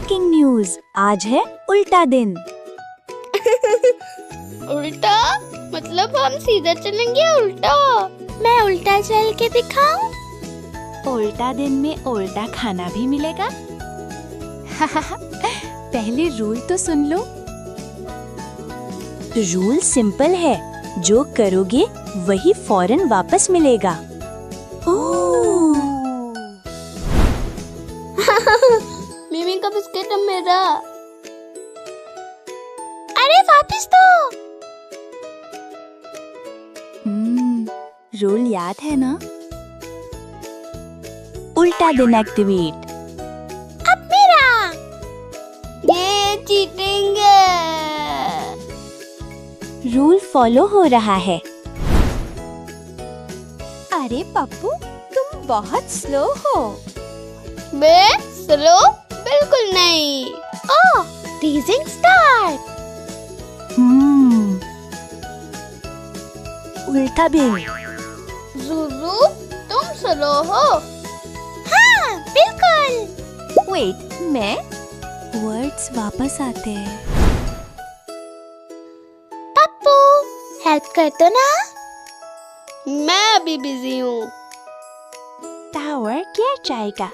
Breaking news, आज है उल्टा दिन। उल्टा मतलब हम सीधा चलेंगे उल्टा? मैं उल्टा चल के दिखाऊं? उल्टा दिन में उल्टा खाना भी मिलेगा। पहले रूल तो सुन लो। रूल सिंपल है, जो करोगे वही फौरन वापस मिलेगा। मिमी का बिस्किट है मेरा। अरे वापस दो। रूल याद है ना? उल्टा दिन एक्टिवेट। अब मेरा। ये चीटिंग है। रूल फॉलो हो रहा है। अरे पप्पू, तुम बहुत स्लो हो। मैं स्लो बिल्कुल नहीं। ओह, टीजिंग स्टार्ट। उल्टा बिन। जुजू, तुम स्लो हो। हाँ, बिल्कुल। वेट, मैं? वर्ड्स वापस आते हैं। पप्पू, हेल्प कर दो ना। मैं अभी बिजी हूँ। टावर क्या जाएगा?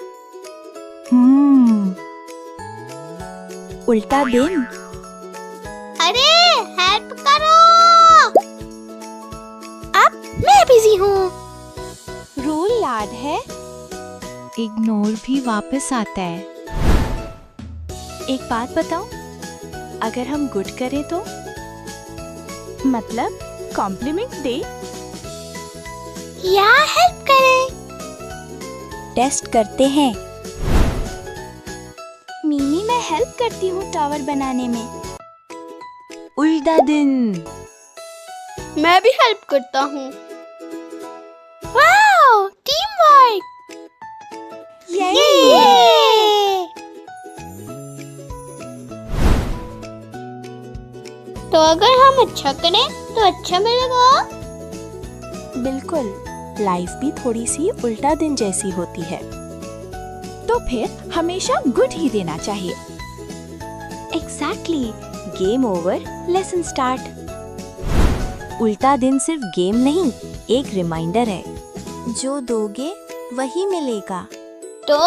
उल्टा बिन। अरे हेल्प करो। अब मैं बिजी हूँ। रूल याद है? इग्नोर भी वापस आता है। एक बात बताऊं, अगर हम गुड करें तो मतलब कॉम्प्लीमेंट दे या हेल्प करें? टेस्ट करते हैं। मीमी, मैं हेल्प करती हूँ टावर बनाने में। उल्टा दिन। मैं भी हेल्प करता हूँ। Wow, team work. तो अगर हम अच्छा करें तो अच्छा मिलेगा। बिल्कुल, लाइफ भी थोड़ी सी उल्टा दिन जैसी होती है। तो फिर हमेशा गुड ही देना चाहिए। Exactly. Game over, lesson start. उल्टा दिन सिर्फ गेम नहीं, एक रिमाइंडर है। जो दोगे वही मिलेगा। तो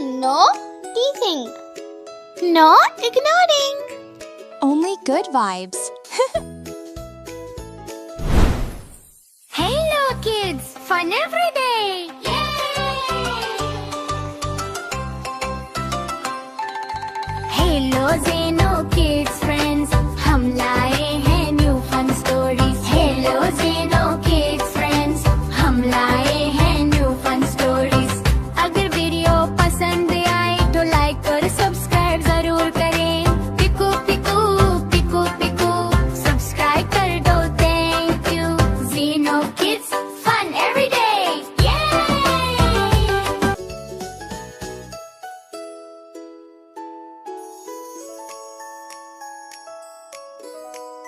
no teasing, no ignoring, Only good vibes. Hello kids, fun every day. Hello Zain.